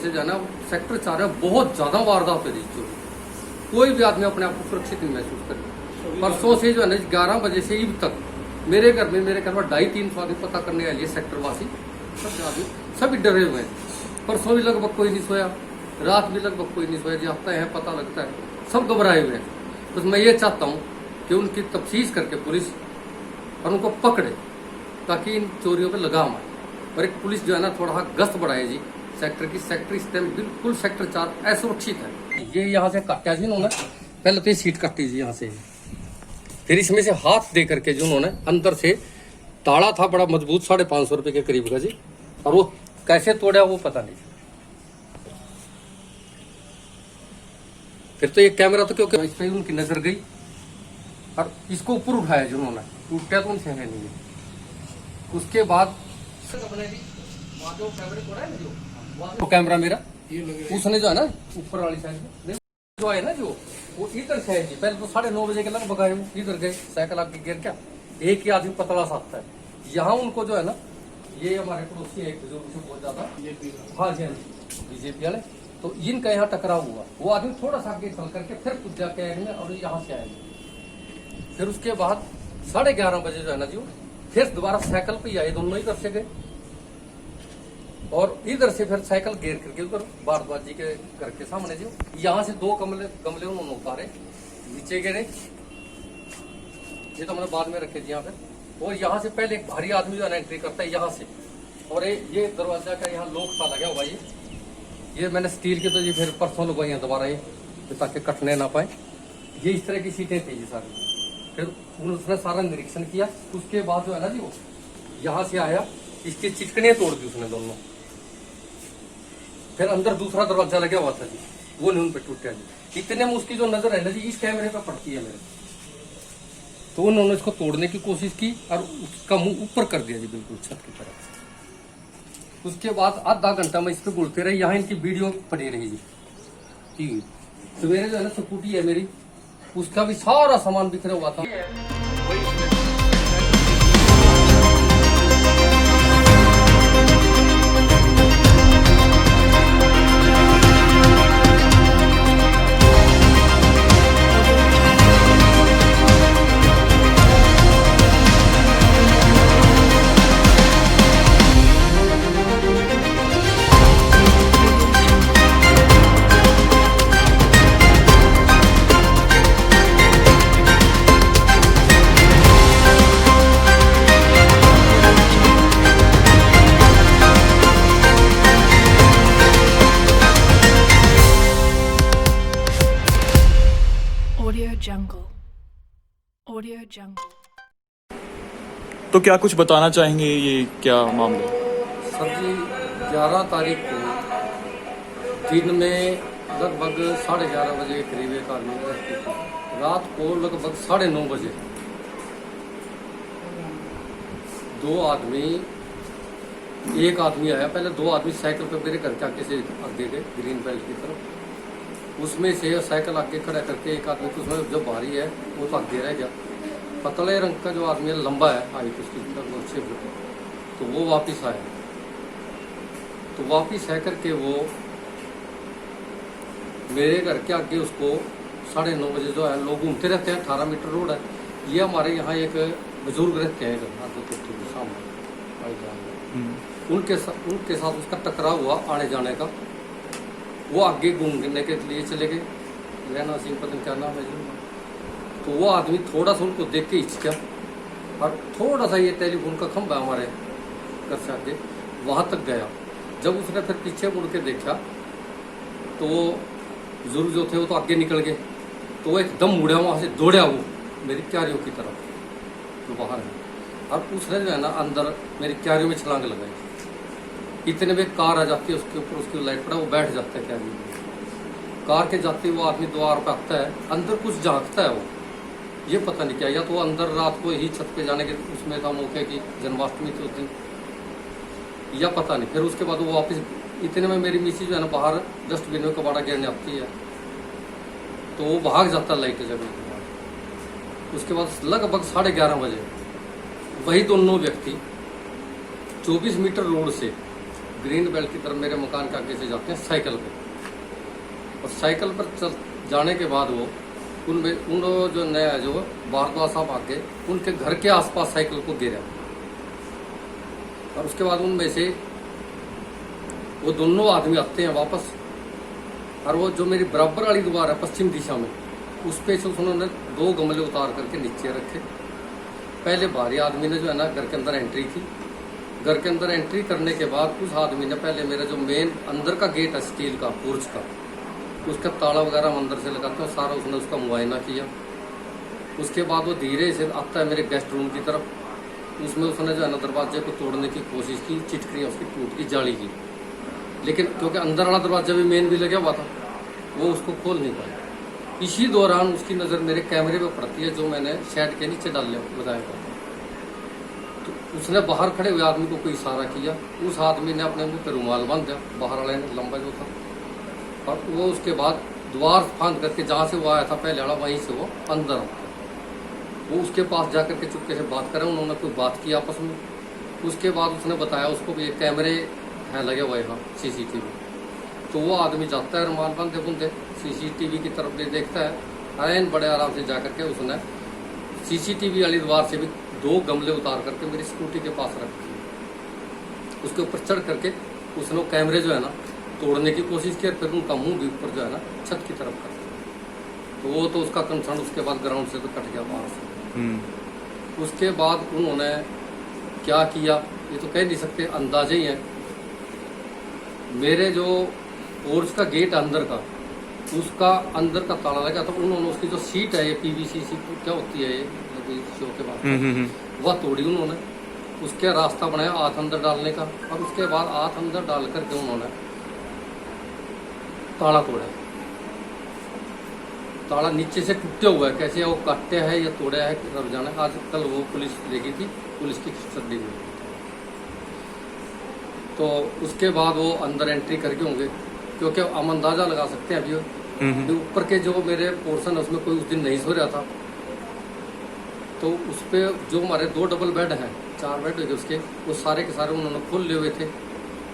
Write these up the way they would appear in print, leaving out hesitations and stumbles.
से जो है ना सेक्टर 4 में बहुत ज्यादा वारदात है चोरी। कोई भी आदमी अपने आप को सुरक्षित नहीं महसूस करे। परसों से जो है ना 11 बजे से ईद तक मेरे घर में 250-300 आदमी पता करने के लिए सेक्टर वासी सब आदमी सभी डरे हुए हैं। परसों भी लगभग कोई नहीं सोया, रात भी लगभग कोई नहीं सोया। जाता है पता लगता है, सब घबराए हुए हैं। बस मैं ये चाहता हूँ कि उनकी तफ्तीश करके पुलिस और उनको पकड़े ताकि इन चोरियों पे लगाम आए। और एक पुलिस जो है ना थोड़ा गश्त बढ़ाए जी सेक्टर की। सेक्टर इस टाइम बिल्कुल सेक्टर 4 असुरक्षित है। ये यहाँ से काटा जी उन्होंने, पहले तो ये सीट काटी जी यहाँ से, फिर इसमें से हाथ दे करके जो उन्होंने अंदर से ताला था बड़ा मजबूत 550 रुपए के करीब का जी, और वो कैसे तोड़ा वो पता नहीं। फिर तो ये कैमरा तो क्योंकि इस पे उनकी नजर गई और इसको ऊपर उठाया जो उन्होंने, टूटा तो उनसे है नहीं। उसके बाद तो कैमरा मेरा उसने जो है ना ऊपर वाली साइड जो है ना जो वो इधर से है जी। पहले तो 9:30 बजे के लगभग आए, इधर गए साइकिल आके गिर क्या एक ही आदमी पतला साथ है। यहाँ उनको जो है ना ये हमारे पड़ोसी एक बुजुर्ग से बहुत ज्यादा हाँ जी बीजेपी वाले, तो इनका यहाँ टकराव हुआ। वो आदमी थोड़ा सा आगे चल करके फिर कुछ जाके आएंगे और यहाँ से आएंगे। फिर उसके बाद 11:30 बजे जो है ना जी फिर दोबारा साइकिल पे आए, दोनों ही तरफ से गए और इधर से फिर साइकिल घेर करके उधर भारद्वाज जी के घर के सामने जो यहाँ से 2 गमले उन्होंने उतारे नीचे गिरे। ये तो हमने बाद में रखे जी यहाँ पे। और यहाँ से पहले एक भारी आदमी जो है एंट्री करता है यहाँ से, और ये दरवाजा का यहाँ लॉक सा लगा हुआ ये मैंने स्टील के तो जी फिर परसों लगवाई है दोबारा ये ताकि कटने ना पाए। ये इस तरह की सीटें थी जी सारी। फिर उसने सारा निरीक्षण किया। उसके बाद जो है ना जी वो यहाँ से आया, इसकी चिटकनियां तोड़ दी उसने दोनों। फिर अंदर दूसरा दरवाजा लगा हुआ था जी, वो नहीं उन पे टूटा जी। इतने में उसकी जो नजर है ना जी इस कैमरे पे पड़ती है मेरे, तो उन्होंने इसको तोड़ने की कोशिश की और उसका मुंह ऊपर कर दिया जी बिल्कुल छत की तरफ। उसके बाद आधा घंटा मैं इस पे घूरते रहे, यहाँ इनकी वीडियो पड़ी रही जी। सवेरे जो है ना स्कूटी है मेरी, उसका भी सारा सामान बिखरा हुआ था। Audio Jungle. तो क्या कुछ बताना चाहेंगे, ये क्या मामला? सर जी 11 तारीख को दिन में लगभग 11:30 बजे के करीब एक आदमी रहती थी। रात को लगभग 9:30 बजे 2 आदमी, एक आदमी आया। पहले 2 आदमी साइकिल पे मेरे घर के आगे से आगे गए ग्रीन बेल्ट की तरफ। उसमें से साइकिल आगे खड़ा करके एक आदमी तो उसमें जो भारी है वो तो आगे रह गया। पतले रंग का जो आदमी है, लंबा है, हाइट उसकी 6 फुट, तो वो वापिस आया। तो वापिस आ करके वो मेरे घर के आगे उसको 9:30 बजे जो है, लोग घूमते रहते हैं, 18 मीटर रोड है। ये हमारे यहाँ एक बुजुर्ग रहते हैं सामने, उनके साथ उसका टकराव हुआ आने जाने का। वो आगे घूमने के लिए चले गए, रहना सिंह पता क्या नाम है जी। तो वो आदमी थोड़ा सा उनको देख के हिचका और थोड़ा सा ये टेलीफोन का खंभा हमारे घर से आगे वहां तक गया। जब उसने फिर पीछे मुड़ के देखा तो वो बुजुर्ग जो थे वो तो आगे निकल गए। तो वो एकदम मुड़ा, वहां से दौड़ा वो मेरी क्यारियों की तरफ जो बाहर है, और उसने जो है ना अंदर मेरी क्यारियों में छलांग लगाई। इतने में कार आ जाती है, उसके ऊपर उसकी लाइट पड़ा, वो बैठ जाता है क्यारी में। कार के जाते वो आदमी द्वार पे आता है, अंदर कुछ झांकता है वो, ये पता नहीं क्या, या तो अंदर रात को ही छत पे जाने के उसमें था मौके की, जन्माष्टमी थी उस दिन, या पता नहीं। फिर उसके बाद वो वापस, इतने में मेरी मिसी जो है ना बाहर डस्टबिन में कबाड़ा गिरने आती है, तो वो भाग जाता है लाइट जगने के बाद। उसके बाद लगभग 11:30 बजे वही दोनों व्यक्ति 24 मीटर रोड से ग्रीन बेल्ट की तरफ मेरे मकान के आगे से जाते हैं साइकिल पे, और साइकिल पर चल जाने के बाद वो उन जो नया जो भारद्वाज साहब आके उनके घर के आसपास साइकिल को गिरा, और उसके बाद उनमें से वो दोनों आदमी आते हैं वापस, और वो जो मेरी बराबर वाली दीवार है पश्चिम दिशा में, उस पे से उन्होंने 2 गमले उतार करके नीचे रखे। पहले बाहरी आदमी ने जो है ना घर के अंदर एंट्री की, घर के अंदर एंट्री करने के बाद उस आदमी ने पहले मेरा जो मेन अंदर का गेट है स्टील का पोर्च का, उसका ताला वगैरह अंदर से लगाते हैं सारा, उसने उसका मुआयना किया। उसके बाद वो धीरे से आता है मेरे गेस्ट रूम की तरफ, उसमें उसने जो है ना दरवाजे को तोड़ने की कोशिश की, चिटकरियाँ उसकी टूट की जाली की, लेकिन क्योंकि अंदर वाला दरवाजा भी मेन भी लगा हुआ था वो उसको खोल नहीं पाया। इसी दौरान उसकी नज़र मेरे कैमरे पे पड़ती है जो मैंने शेड के नीचे डाल लिया बताया था। तो उसने बाहर खड़े हुए आदमी को कोई इशारा किया, उस आदमी ने अपने मुंह पे रुमाल बांध दिया, बाहर वाले ने लंबा जो था, और वो उसके बाद द्वार फांद करके जहाँ से वो आया था पहले वाला वहीं से वो अंदर आता, वो उसके पास जा करके चुपके से बात करें, उन्होंने कोई बात की आपस में। उसके बाद उसने बताया उसको भी ये कैमरे हैं लगे हुए यहाँ CCTV, तो वो आदमी जाता है रुमाल बांधे बुंदे CCTV की तरफ भी देखता है, ऐन बड़े आराम से जा करके उसने CCTV वाली दीवार से भी 2 गमले उतार करके मेरी स्कूटी के पास रख दिए। उसके ऊपर चढ़ करके उसने वो कैमरे जो है ना तोड़ने की कोशिश की, फिर उनका मुंह भी ऊपर जो है ना छत की तरफ कर दिया। तो वो तो उसका कंसर्न उसके बाद ग्राउंड से तो कट गया बाहर से। उसके बाद उन्होंने क्या किया ये तो कह नहीं सकते, अंदाजे ही है। मेरे जो पोर्च का गेट अंदर का, उसका अंदर का ताला लगा, तो उन्होंने उसकी जो सीट है ये PVC सीट क्या होती है ये शो के बाद वह तोड़ी उन्होंने, उसके रास्ता बनाया हाथ अंदर डालने का, और उसके बाद हाथ अंदर डाल करके उन्होंने ताला तोड़ा। ताला नीचे से टूटे हुआ है, कैसे वो काटे है या तोड़ा है रब जाने। आज कल वो पुलिस ले गई थी, पुलिस की कस्टडी में। तो उसके बाद वो अंदर एंट्री करके होंगे, क्योंकि हम अंदाजा लगा सकते हैं अभी ऊपर के जो मेरे पोर्शन है उसमें कोई उस दिन नहीं सो रहा था, तो उस पर जो हमारे 2 डबल बेड हैं, 4 बेड हुए उसके, वो सारे के सारे उन्होंने खोल लिए हुए थे,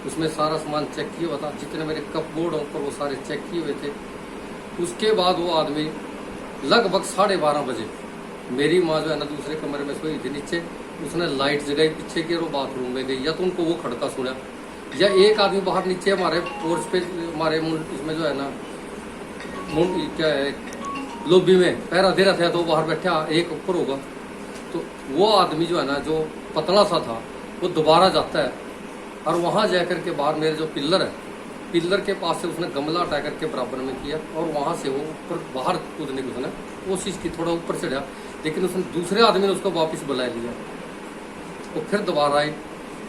उसमें सारा सामान चेक किया हुआ था, जितने मेरे कप बोर्ड ऊपर वो सारे चेक किए हुए थे। उसके बाद वो आदमी लगभग 12:30 बजे, मेरी माँ जो है ना दूसरे कमरे में सोई थी नीचे, उसने लाइट जगाई पीछे की और वो बाथरूम में गई, या तो उनको वो खड़का सुना, या एक आदमी बाहर नीचे हमारे पोर्च पे हमारे इसमें जो है ना क्या है लॉबी में पहरा दे रहा था, तो बाहर बैठा एक ऊपर होगा, तो वो आदमी जो है ना जो पतला सा था वो दोबारा जाता है, और वहाँ जा करके बाहर मेरे जो पिल्लर है, पिल्लर के पास से उसने गमला हटा करके बराबर में किया, और वहाँ से वो ऊपर बाहर कूदने की उसने कोशिश की, थोड़ा ऊपर चढ़ा, लेकिन उसने दूसरे आदमी ने उसको वापस बुला लिया, वो फिर दोबारा आई।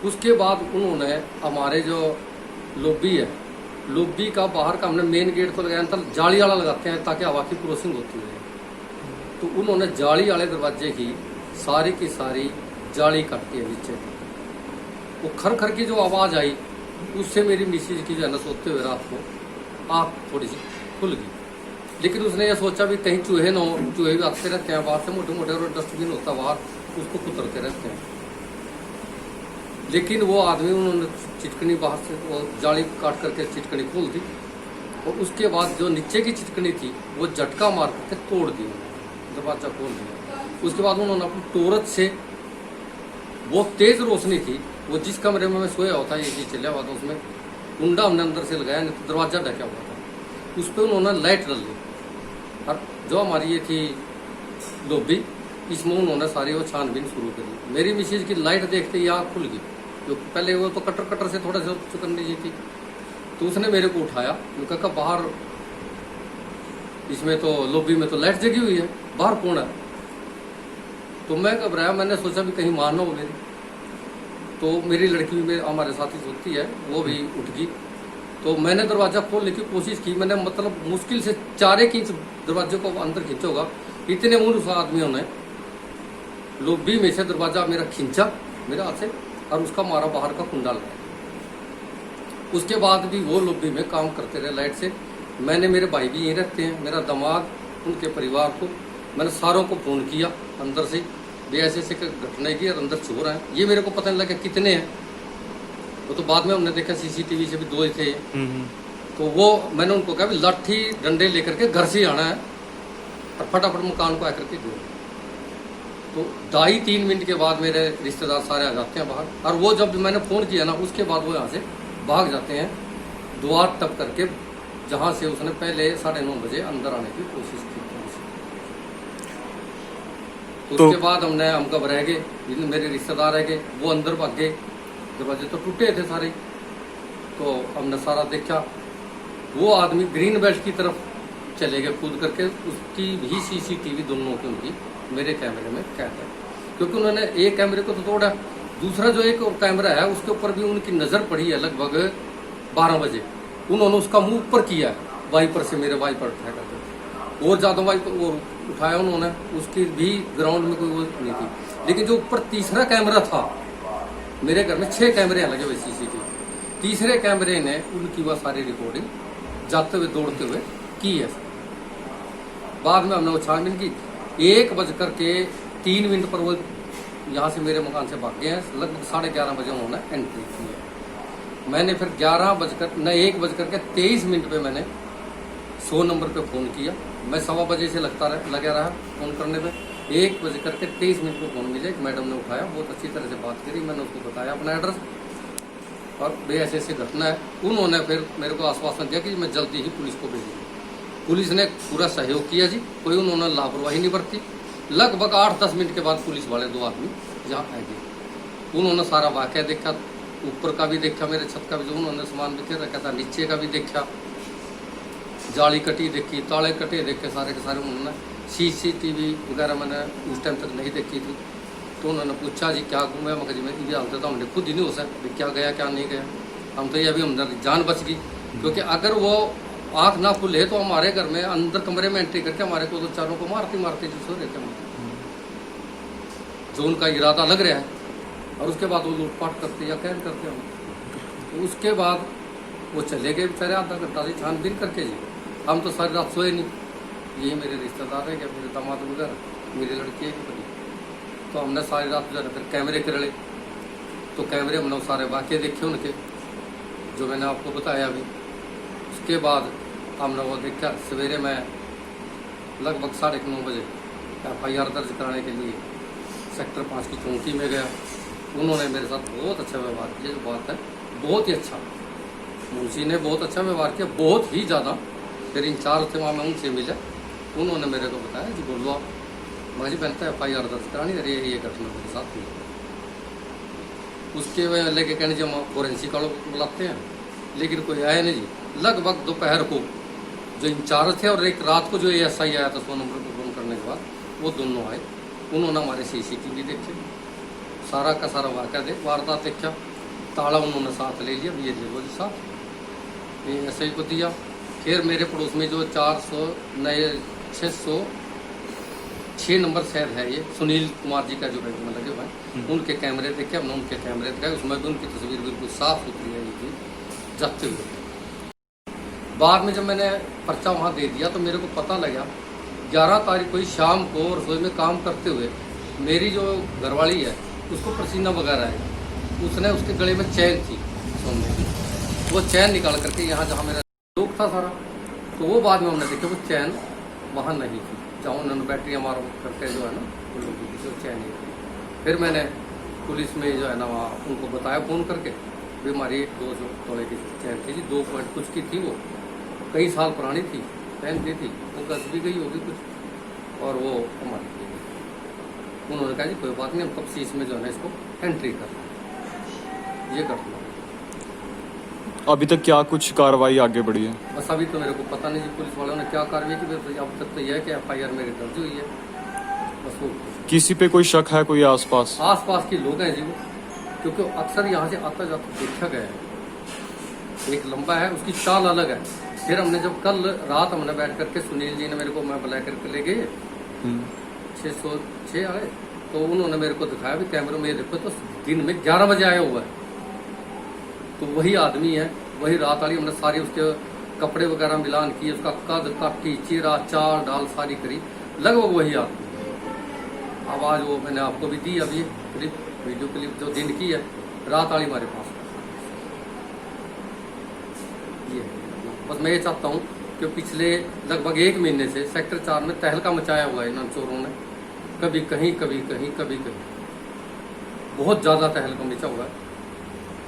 उसके बाद उन्होंने हमारे जो लॉबी है, लॉबी का बाहर का हमने मेन गेट तो लगाया था, जाली वाला लगाते हैं ताकि हवा की क्रॉसिंग होती है, तो उन्होंने जाली वाले दरवाजे की सारी जाली काटी है नीचे। वो खर खर की जो आवाज़ आई उससे मेरी मिसेज की जो है ना सोते हुए रात को आँख थोड़ी सी खुल गई, लेकिन उसने ये सोचा भी कहीं चूहे ना हो, चूहे भी आते रहते हैं बाहर से, मोटे मोटे और डस्टबिन होता बाहर, उसको कुतरते रहते हैं। लेकिन वो आदमी उन्होंने चिटकनी बाहर से वो जाली काट करके चिटकनी खोल दी, और उसके बाद जो नीचे की चिटकनी थी वो झटका मार करके तोड़ दी, दरवाजा खोल दिया। उसके बाद उन्होंने अपनी टोरच से, बहुत तेज रोशनी थी, वो जिस कमरे में मैं सोया हुआ था ये चीज चला हुआ था, उसमें कुंडा हमने अंदर से लगाया, नहीं तो दरवाजा ढका हुआ था, उस पर उन्होंने लाइट डाल ली, और जो हमारी ये थी लॉबी, इसमें उन्होंने सारी वो छानबीन शुरू करी। मेरी मिसेज की लाइट देखते ही आँख खुल गई, जो पहले वो तो कटर से थोड़ा सा चुकन लीजिए थी, तो उसने मेरे को उठाया, उनका कहा बाहर इसमें तो लॉबी में तो लाइट जगी हुई है, बाहर कौन है? तो मैं घबराया, मैंने सोचा भी कहीं मारना हो मेरी, तो मेरी लड़की भी हमारे साथ ही सोती है, वो भी उठ गई, तो मैंने दरवाजा खोलने की कोशिश की, मैंने मतलब मुश्किल से 4 इंच दरवाजे को अंदर खींचा होगा, इतने मूर्ख आदमियों ने लॉबी में से दरवाजा मेरा खींचा मेरे हाथ से, और उसका मारा बाहर का कुंडा लगा। उसके बाद भी वो लॉबी में काम करते रहे लाइट से। मैंने, मेरे भाई भी यहीं रहते हैं, मेरा दामाद, उनके परिवार को मैंने सारों को फोन किया अंदर से, भी ऐसे घटना की और अंदर चोर हैं, ये मेरे को पता नहीं लगा कितने हैं, वो तो बाद में हमने देखा सीसीटीवी से भी 2 ही थे। हम्म। तो वो मैंने उनको कहा भी लाठी डंडे लेकर के घर से आना है और फटाफट मकान को आकर के दो। तो 2.5-3 मिनट के बाद मेरे रिश्तेदार सारे आ जाते हैं बाहर, और वो जब मैंने फ़ोन किया ना उसके बाद वो यहाँ से भाग जाते हैं द्वार टप करके, जहाँ से उसने पहले 9:30 बजे अंदर आने की कोशिश की थी। तो उसके बाद हम कब रह गए, मेरे रिश्तेदार रह गए, वो अंदर भाग गए, दरवाजे तो टूटे थे सारे। तो हमने सारा देखा, वो आदमी ग्रीन बेल्ट की तरफ चले गए कूद करके, उसकी भी सीसीटीवी दोनों की उनकी मेरे कैमरे में कैद है, क्योंकि उन्होंने एक कैमरे को तो तोड़ा, दूसरा जो एक कैमरा है उसके ऊपर भी उनकी नज़र पड़ी है लगभग 12 बजे। उन्होंने उसका मुंह ऊपर किया वाइपर से, मेरे वाइपर उठाया करते और ज़्यादा वाइपर और उठाया उन्होंने, उसकी भी ग्राउंड में कोई वो नहीं थी। लेकिन जो ऊपर तीसरा कैमरा था, मेरे घर में 6 कैमरे लगे हुए सीसीटीवी, तीसरे कैमरे ने उनकी वह सारी रिकॉर्डिंग जाते हुए दौड़ते हुए की है। बाद में हमने वो छानबीन की, 1:03 पर वो यहाँ से मेरे मकान से भाग गए हैं। लगभग 11:30 बजे उन्होंने एंट्री की है। मैंने फिर 1:23 पे मैंने 100 नंबर पे फ़ोन किया। मैं 1:15 बजे से लगा रहा फ़ोन करने में। 1:23 पे फ़ोन मिले, एक मैडम ने उठाया, बहुत अच्छी तरह से बात करी, मैंने उसको बताया अपना एड्रेस और बे ऐसे घटना है। उन्होंने फिर मेरे को आश्वासन दिया कि मैं जल्दी ही पुलिस को भेजूंगा। पुलिस ने पूरा सहयोग किया जी, कोई उन्होंने लापरवाही नहीं बरती। लगभग 8-10 मिनट के बाद पुलिस वाले 2 आदमी यहाँ आ गए। उन्होंने सारा वाक़या देखा, ऊपर का भी देखा, मेरे छत का भी जो उन्होंने सामान बिखेर रखा था, नीचे का भी देखा, जाली कटी देखी, ताले कटे देखे, सारे के सारे। उन्होंने सीसीटीवी वगैरह मैंने उस टाइम तक नहीं देखी थी। तो उन्होंने पूछा जी क्या घूमा, मैं जी मैं ये हालत था, हमने खुद ही नहीं हो सकता क्या गया क्या नहीं गया। हम तो ये अभी हमारी जान बच गई, क्योंकि अगर वो आँख ना खुले तो हमारे घर में अंदर कमरे में एंट्री करके हमारे को तो चारों को मारते जो सो रहते हैं, जो उनका इरादा लग रहा है। और उसके बाद वो लूटपाट करते या कैद करते हैं। तो उसके बाद वो चले गए बेचारे आधा घंटा से छानबीन करके जी। हम तो सारी रात सोए नहीं, यही मेरे रिश्तेदार है क्या, मेरे दामाद वगैरह, मेरी लड़की है कि। तो हमने सारी रात जो है फिर कैमरे करले, तो कैमरे हमने सारे वाक़े देखे उनके, जो मैंने आपको बताया अभी। उसके बाद हमने वो देखा, सवेरे मैं लगभग 9:30 बजे FIR दर्ज कराने के लिए सेक्टर 5 की चौकी में गया। उन्होंने मेरे साथ बहुत अच्छा व्यवहार किया, जो बात है बहुत ही अच्छा, मुंशी ने बहुत अच्छा व्यवहार किया, बहुत ही ज़्यादा। फिर इंचार्ज थे वहाँ, मैं उनसे मिला, उन्होंने मेरे को बताया जी बोलो आप, मैं जी बनता है FIR दर्ज करानी, अरे ये घटना मेरे साथ हुई। उसके वजह लेके कहने जी हम फोरेंसिक वालों को बुलाते हैं, लेकिन कोई आया नहीं जी। लगभग दोपहर को जो इंचार्ज थे और एक रात को जो ASI आया था 100 नंबर पर फोन करने के बाद, वो दोनों आए। उन्होंने हमारे CCTV देखे, सारा का सारा वारदात देखा, ताला उन्होंने साथ ले लिया, ये ले लो जी साथ, ये SI को दिया। फिर मेरे पड़ोस में जो 606 नंबर शायद है, ये सुनील कुमार जी का जो बैंक में लगे हुए हैं, उनके कैमरे देखे हमने, उनके कैमरे दिखाए, उसमें भी उनकी तस्वीर बिल्कुल साफ सुथरी है ये जाते हुए। बाद में जब मैंने पर्चा वहाँ दे दिया तो मेरे को पता लगा 11 तारीख को ही शाम को रसोई में काम करते हुए मेरी जो घरवाली है उसको पसीना वगैरह है, उसने उसके गले में चैन थी सोने की, वो चैन निकाल करके यहाँ जहाँ मेरा लोग था सारा, तो वो बाद में हमने देखा वो चैन वहाँ नहीं थी, जहाँ उन्होंने बैटरियाँ मार करके जो है ना वो लोग की चैन नहीं थी। फिर मैंने पुलिस में जो है ना वहाँ उनको बताया फ़ोन करके, भी हमारी 2 तोले की चैन थी जी, 2 पॉइंट कुछ की थी, वो कई साल पुरानी थी, पहनती थी, वो घस भी गई होगी कुछ, और वो हमारी थी। उन्होंने कहा जी कोई बात नहीं, हम कब से इसमें जो है ना इसको एंट्री कर, ये घटना। अभी तक क्या कुछ कार्रवाई आगे बढ़ी है? बस अभी तो मेरे को पता नहीं जी पुलिस वालों ने क्या कार्रवाई की, अब तक तो यह है कि FIR मेरी दर्ज हुई है, बस वो। किसी पे कोई शक है, कोई आसपास के लोग हैं जी वो, क्योंकि अक्सर यहाँ से आता जाता देखा गया है। एक लंबा है, उसकी चाल अलग है। फिर हमने जब कल रात हमने बैठ करके सुनील जी ने मेरे को, मैं बुला करके ले गए 606 आए, तो उन्होंने मेरे को दिखाया भी कैमरे में, ये देखो तो दिन में 11 बजे आया हुआ है, तो वही आदमी है, वही रात वाली। हमने सारी उसके कपड़े वगैरह मिलान किए, उसका कद काटी चीरा चाल डाल सारी करी, लगभग वही आदमी। आवाज़ वो मैंने आपको भी दी अभी क्लिप, वीडियो क्लिप जो दिन की है, रात वाली हमारे पास। बस मैं ये चाहता हूँ कि पिछले लगभग 1 महीने से सेक्टर 4 में तहलका मचाया हुआ है इन चोरों ने। कभी कहीं कभी कहीं कभी कहीं बहुत ज़्यादा तहलका मचा हुआ है।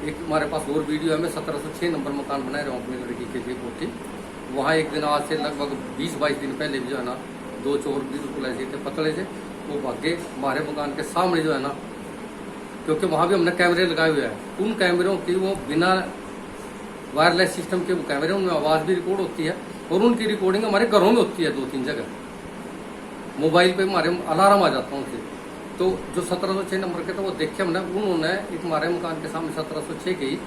एक हमारे पास और वीडियो है, मैं 1706 नंबर मकान बना रहा हूँ अपनी लड़की के लिए कोठी। वहाँ एक दिन आज से लगभग 20-22 दिन पहले भी जो है ना 2 चोर बिल्कुल ऐसे थे, पतले से, वो भागे हमारे मकान के सामने जो है ना, क्योंकि वहाँ भी हमने कैमरे लगाए हुए हैं। उन कैमरों की वो बिना वायरलेस सिस्टम के वो कैमरे, उनमें आवाज़ भी रिकॉर्ड होती है और उनकी रिकॉर्डिंग हमारे घरों में होती है 2-3 जगह। मोबाइल पे हमारे अलार्म आ जाता है उनसे। तो जो 1706 नंबर के थे वो देखे हमने, उन्होंने एक हमारे मकान के सामने 1706 के ही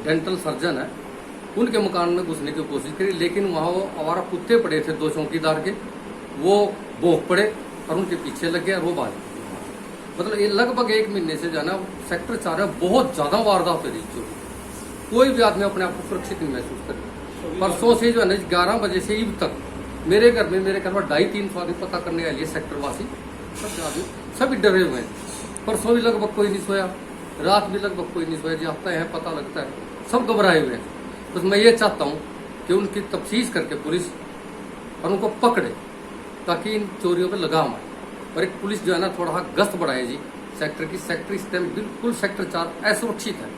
डेंटल सर्जन है, उनके मकान में घुसने की कोशिश करी, लेकिन वहाँ वो आवारा कुत्ते पड़े थे 2 चौकीदार के, वो भौंक पड़े और उनके पीछे लग गए और वो भाग गए। मतलब ये लगभग 1 महीने से जो है ना सेक्टर 4 में बहुत ज़्यादा वारदात हो रही है। कोई भी आदमी अपने आप को सुरक्षित नहीं महसूस करे। परसों से जो है ना 11 बजे से ईद तक मेरे घर में 250-300 आदमी पता करने के लिए सेक्टर वासी सब आदमी सभी डरे हुए हैं। परसों भी लगभग कोई नहीं सोया, रात भी लगभग कोई नहीं सोया, जाता है पता लगता है, सब घबराए हुए हैं। बस मैं ये चाहता हूँ कि उनकी तफ्तीश करके पुलिस और उनको पकड़े ताकि इन चोरियों पे लगाम आए। और एक पुलिस जो है ना थोड़ा गश्त बढ़ाए जी सेक्टर की। सेक्टर इस टाइम बिल्कुल सेक्टर 4 असुरक्षित है।